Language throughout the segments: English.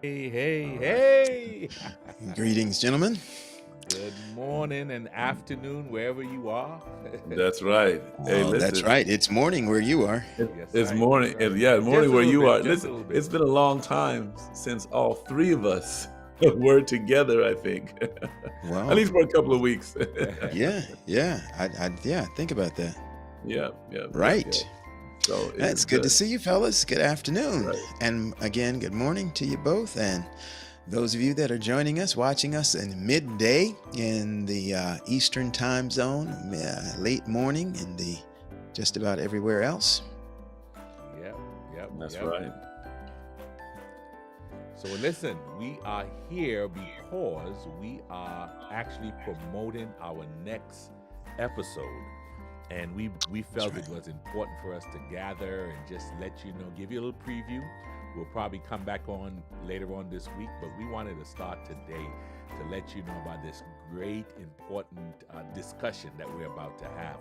Hey, hey, hey. Greetings, gentlemen. Good morning and afternoon, wherever you are. That's right. Hey, Oh, that's listen, right. It's morning where you are. Yes, it's right. morning. Right. Yeah, Just morning a where little you bit, are. just a Listen, little bit. it's been a long time since all three of us were together, I think. Wow. At least for a couple of weeks. Yeah. Think about that. Yeah. Right. Yeah. So it That's is good to see you, fellas. Good afternoon. Right. And again, good morning to you both. And those of you that are joining us, watching us in midday in the Eastern time zone, late morning in the just about everywhere else. Yep. That's right. So listen, we are here because we are actually promoting our next episode. And we felt right. it was important for us to gather and just let you know, give you a little preview. We'll probably come back on later on this week, but we wanted to start today to let you know about this great, important discussion that we're about to have.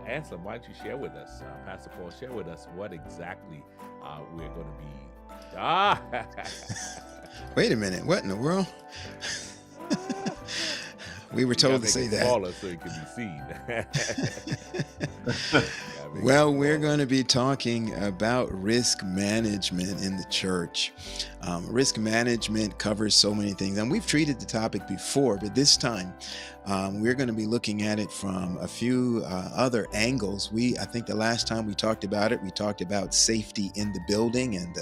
Anselm, why don't you share with us, Pastor Paul, share with us what exactly we're going to be. Wait a minute. What in the world? We were told to say that. Smaller so it can be seen. Well, we're going to be talking about risk management in the church. Risk management covers so many things, and we've treated the topic before, but this time we're going to be looking at it from a few other angles. I think the last time we talked about it, we talked about safety in the building and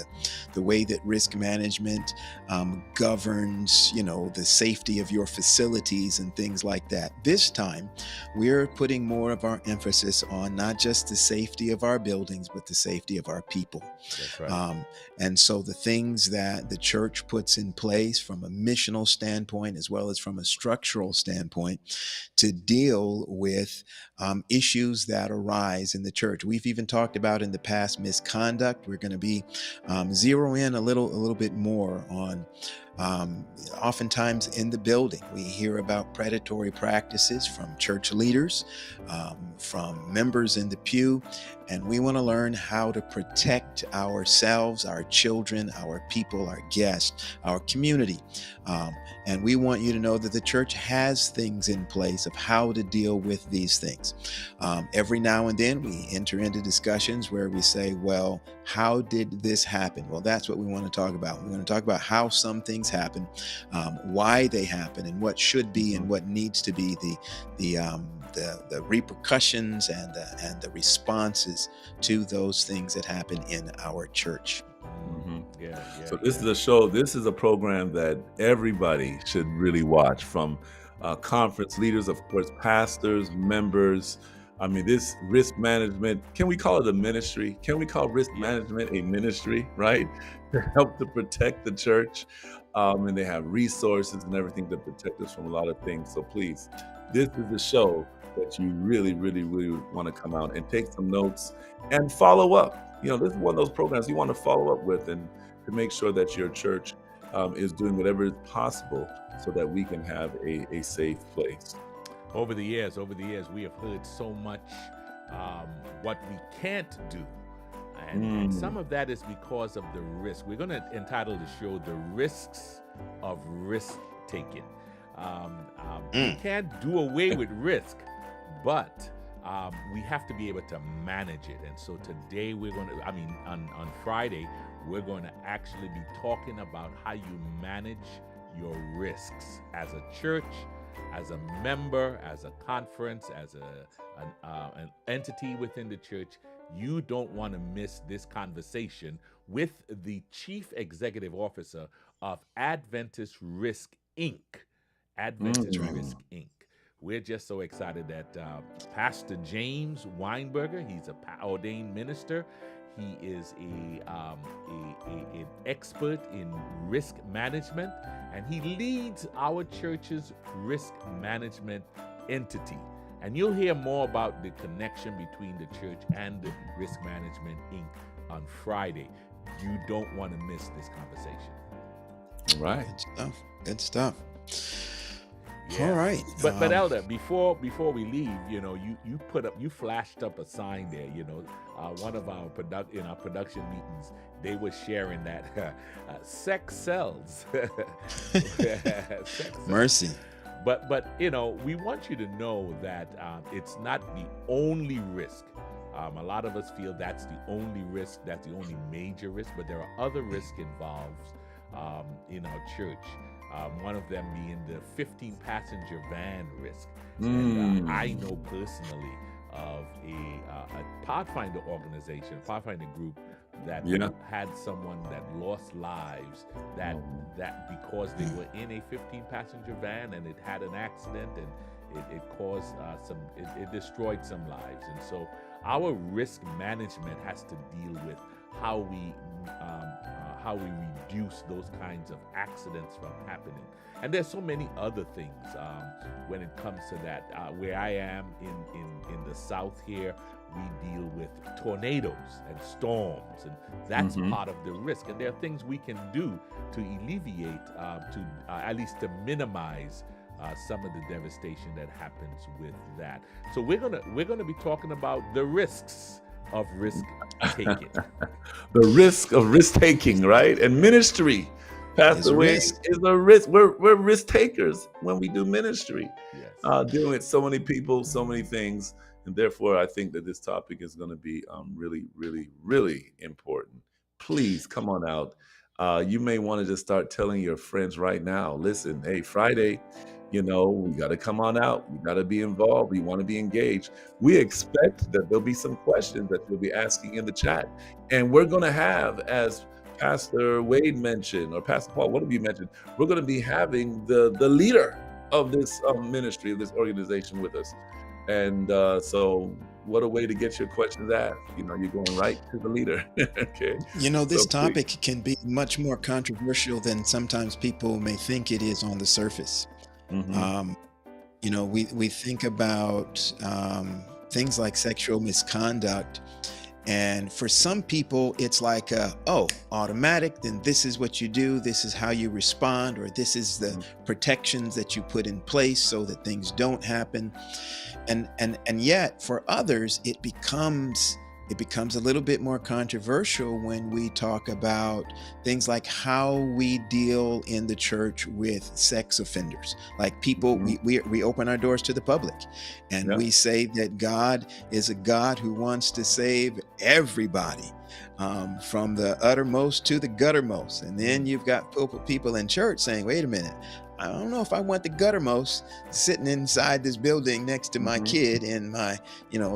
the way that risk management governs, the safety of your facilities and things like that. This time, we're putting more of our emphasis on not just the safety of our buildings, but the safety of our people. That's right. And so the things that the church puts in place from a missional standpoint, as well as from a structural standpoint, to deal with issues that arise in the church. We've even talked about in the past misconduct. We're going to be zero in a little bit more on oftentimes in the building. We hear about predatory practices from church leaders, from members in the pew, and we want to learn how to protect ourselves, our children, our people, our guests, our community. And we want you to know that the church has things in place of how to deal with these things. Every now and then we enter into discussions where we say, well, how did this happen? Well, that's what we want to talk about. We want to talk about how some things happen, why they happen, and what should be and what needs to be the repercussions and the responses to those things that happen in our church. Yeah. So this is a show, this is a program that everybody should really watch, from conference leaders, of course, pastors, members. I mean, this risk management, can we call it a ministry? Can we call risk management a ministry, right? To help to protect the church. And they have resources and everything to protect us from a lot of things. So please, this is the show that you really, really, really want to come out and take some notes and follow up. This is one of those programs you want to follow up with, and to make sure that your church is doing whatever is possible so that we can have a safe place. Over the years, we have heard so much what we can't do. And some of that is because of the risk. We're going to entitle the show The Risks of Risk Taking. We can't do away with risk, but we have to be able to manage it. And so today on Friday, we're going to actually be talking about how you manage your risks as a church, as a member, as a conference, as an entity within the church. You don't want to miss this conversation with the Chief Executive Officer of Adventist Risk Inc. Adventist Risk Inc. We're just so excited that Pastor James Weinberger, he's an ordained minister. He is an expert in risk management, and he leads our church's risk management entity. And you'll hear more about the connection between the church and the Risk Management Inc. on Friday. You don't want to miss this conversation. Right. Good stuff. Yeah. All right. But Elder, before we leave, you flashed up a sign there. One of our in our production meetings, they were sharing that sex sells. Sex sells. Mercy. But we want you to know that it's not the only risk. A lot of us feel that's the only risk, that's the only major risk, but there are other risks involved in our church. One of them being the 15-passenger van risk. And I know personally of a Pathfinder organization, Pathfinder group, that had someone that lost lives that because they were in a 15-passenger van and it had an accident and it caused it destroyed some lives. And so our risk management has to deal with how we reduce those kinds of accidents from happening. And there's so many other things when it comes to that. Where I am in the South here, we deal with tornadoes and storms, and that's part of the risk. And there are things we can do to alleviate, at least to minimize some of the devastation that happens with that. So we're gonna be talking about the risks of risk taking. The risk of risk taking, right? And ministry, Pastor Wayne, is a risk. We're risk takers when we do ministry. Yes. Dealing with so many people, so many things. And therefore, I think that this topic is going to be really, really, really important. Please come on out. You may want to just start telling your friends right now, listen, hey, Friday, we got to come on out. We got to be involved. We want to be engaged. We expect that there'll be some questions that you'll be asking in the chat. And we're going to have, as Pastor Wade mentioned, or Pastor Paul, what have you mentioned? We're going to be having the leader of this ministry, of this organization with us. And so what a way to get your questions asked. You're going right to the leader. Okay. This So topic please. can be much more controversial than sometimes people may think it is on the surface. Mhm. Um, we think about things like sexual misconduct. And for some people, it's like, automatic, then this is what you do, this is how you respond, or this is the protections that you put in place so that things don't happen. And yet for others, it becomes a little bit more controversial when we talk about things like how we deal in the church with sex offenders. Like people, Mhm. we open our doors to the public, and Yeah. we say that God is a God who wants to save everybody, from the uttermost to the guttermost. And then you've got people in church saying, wait a minute, I don't know if I want the guttermost sitting inside this building next to my Mhm. kid in my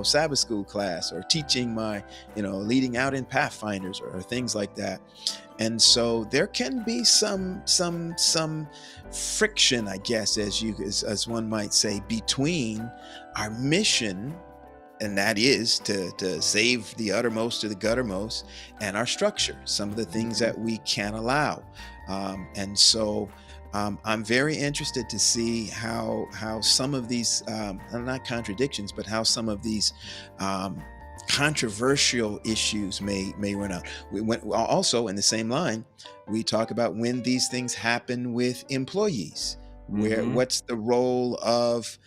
Sabbath school class, or teaching my leading out in Pathfinders, or things like that. And so there can be some friction, I guess, as one might say, between our mission, and that is to save the uttermost to the guttermost, and our structure, some of the things that we can allow. And so I'm very interested to see how some of these, not contradictions, but how some of these controversial issues may run out. We went also in the same line. We talk about when these things happen with employees, where Mhm. what's the role of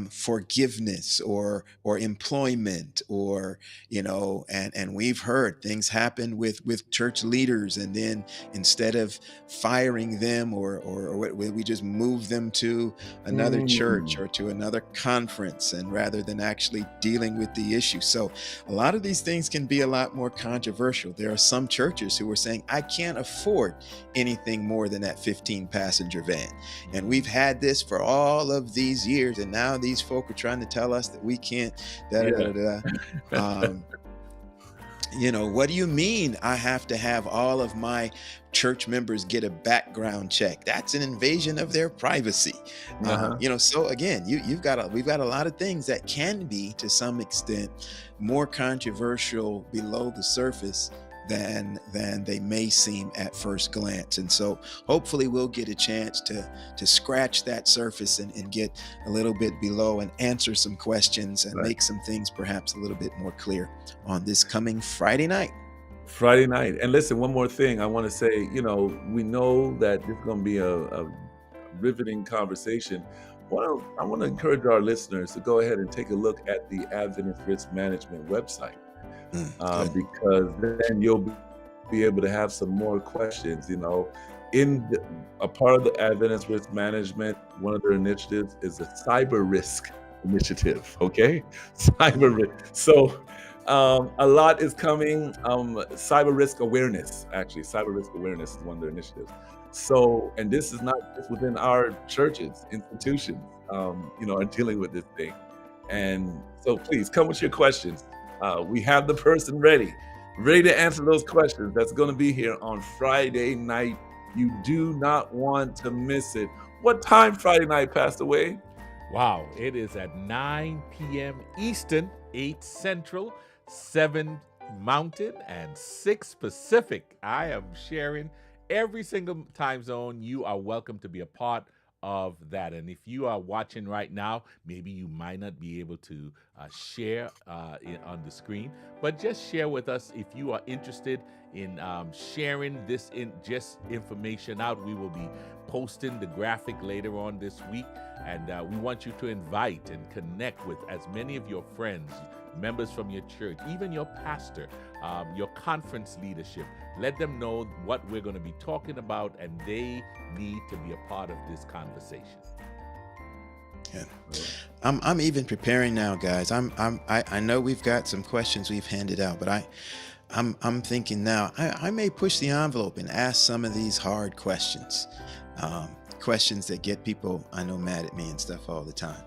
forgiveness or employment, or and we've heard things happen with church leaders, and then instead of firing them, or we just move them to another church Mm. or to another conference, and rather than actually dealing with the issue. So a lot of these things can be a lot more controversial. There are some churches who are saying, I can't afford anything more than that 15 passenger van. And we've had this for all of these years, and now these folk are trying to tell us that we can't. Da, da, da, Yeah. da, da. What do you mean I have to have all of my church members get a background check? That's an invasion of their privacy. Uh-huh. So again, we've got a lot of things that can be, to some extent, more controversial below the surface than they may seem at first glance. And so hopefully we'll get a chance to scratch that surface, and get a little bit below, and answer some questions, and Right. make some things perhaps a little bit more clear on this coming Friday night. Friday night. And listen, one more thing I want to say, we know that this is going to be a riveting conversation. Well, I want to encourage our listeners to go ahead and take a look at the Adventist Risk Management website, Good. because then you'll be able to have some more questions. A part of the Adventist Risk Management, one of their initiatives is a cyber risk initiative. Okay, cyber risk. So a lot is coming. Cyber risk awareness, actually, cyber risk awareness is one of their initiatives. So, and this is not just within our churches, institutions, are dealing with this thing. And so please come with your questions. We have the person ready to answer those questions. That's going to be here on Friday night. You do not want to miss it. What time Friday night, Pastor Wade? Wow, it is at 9 p.m. Eastern, 8 Central, 7 Mountain, and 6 Pacific. I am sharing every single time zone. You are welcome to be a part of that. And if you are watching right now, maybe you might not be able to share on the screen, but just share with us if you are interested in sharing this information out. We will be posting the graphic later on this week, and we want you to invite and connect with as many of your friends, members from your church, even your pastor, your conference leadership. Let them know what we're going to be talking about, and they need to be a part of this conversation. Yeah. All right. I'm even preparing now, guys. I know we've got some questions we've handed out, but I'm thinking now I may push the envelope and ask some of these hard questions, questions that get people I know mad at me and stuff all the time.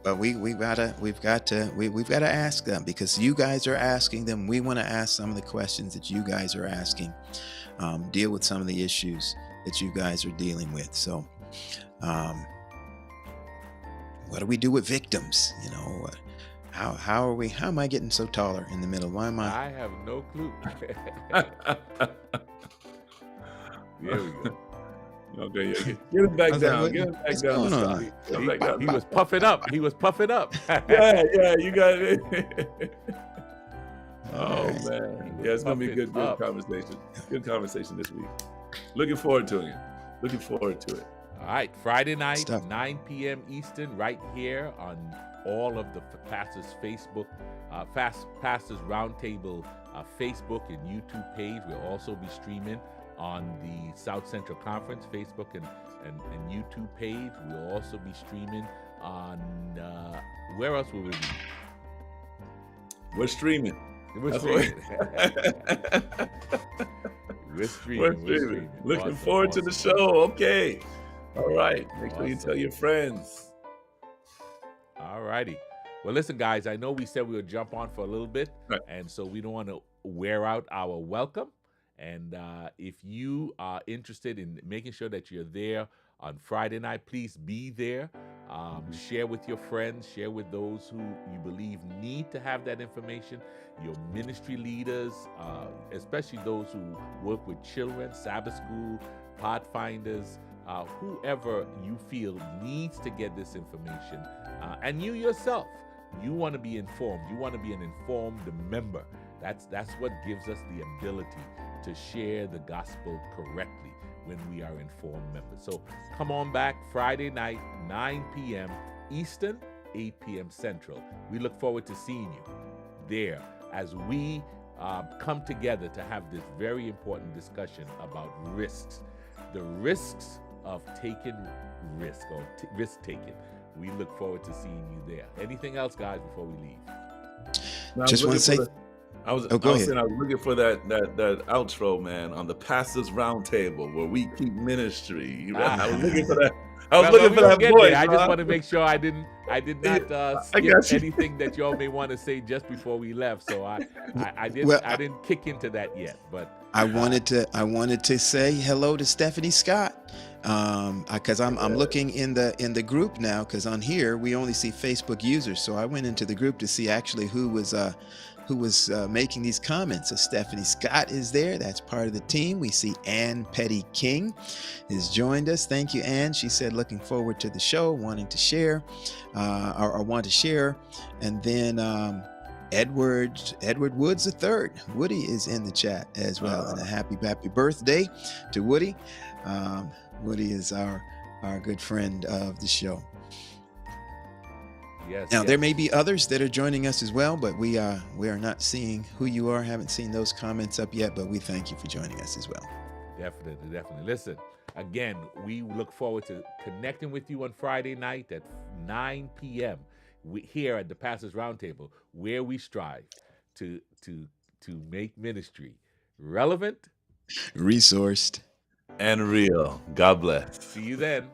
But we've got to ask them because you guys are asking them. We want to ask some of the questions that you guys are asking. Deal with some of the issues that you guys are dealing with. So, what do we do with victims? You know, how are we? How am I getting so taller in the middle? Why am I? I have no clue. There we go. Okay, yeah, get him back I was like, down. what- Get him back what's down. going to on? stop. Get him back down. He was puffing up. He was puffing up. Yeah, you got it. Oh Alright. man, yeah, it's gonna be Puffing good up. conversation. Good conversation this week. Looking forward to it. Looking forward to it. All right, Friday night, Stuff. 9 p.m. Eastern, right here on all of the Pastors Facebook, Pastors Roundtable Facebook and YouTube page. We'll also be streaming on the South Central Conference Facebook and YouTube page. We'll also be streaming on where else will we be? We're streaming. We're That's streaming. what- We're streaming. We're We're streaming. streaming. Looking Awesome, forward to the awesome. show. Okay. All right. Make sure you Awesome. tell your friends. All righty. Well, listen, guys, I know we said we would jump on for a little bit, Right. and so we don't want to wear out our welcome. And if you are interested in making sure that you're there on Friday night, please be there. Share with your friends, share with those who you believe need to have that information, your ministry leaders, especially those who work with children, Sabbath school, Pathfinders, whoever you feel needs to get this information. And you yourself, you want to be informed. You want to be an informed member. That's what gives us the ability to share the gospel correctly when we are informed members. So come on back Friday night, 9 p.m. Eastern, 8 p.m. Central. We look forward to seeing you there as we come together to have this very important discussion about risks, the risks of taking risk or risk taking. We look forward to seeing you there. Anything else, guys, before we leave? Now, Just want to say, go Oh, go I was ahead. saying I was looking for that outro, man, on the Pastors Roundtable where we keep ministry. I was looking for that. I was Well, looking we for will that get voice. there. I just huh? want to make sure I did not I skip got you. anything that y'all may want to say just before we left. So I Well, didn't kick into that yet. But I wanted to say hello to Stephanie Scott, because I'm looking in the group now, because on here we only see Facebook users. So I went into the group to see actually who was making these comments. So Stephanie Scott is there. That's part of the team. We see Ann Petty King has joined us. Thank you, Ann. She said looking forward to the show, wanting to share, or want to share. And then Edward Woods III. Woody is in the chat as well. And a happy birthday to Woody. Woody is our good friend of the show. yes, Now yes. there may be others that are joining us as well, but we are not seeing who you are. Haven't seen those comments up yet, but we thank you for joining us as well. Definitely. Listen, again, we look forward to connecting with you on Friday night at 9 p.m. Here at the Pastors Roundtable, where we strive to make ministry relevant. Resourced. And real. God bless. See you then.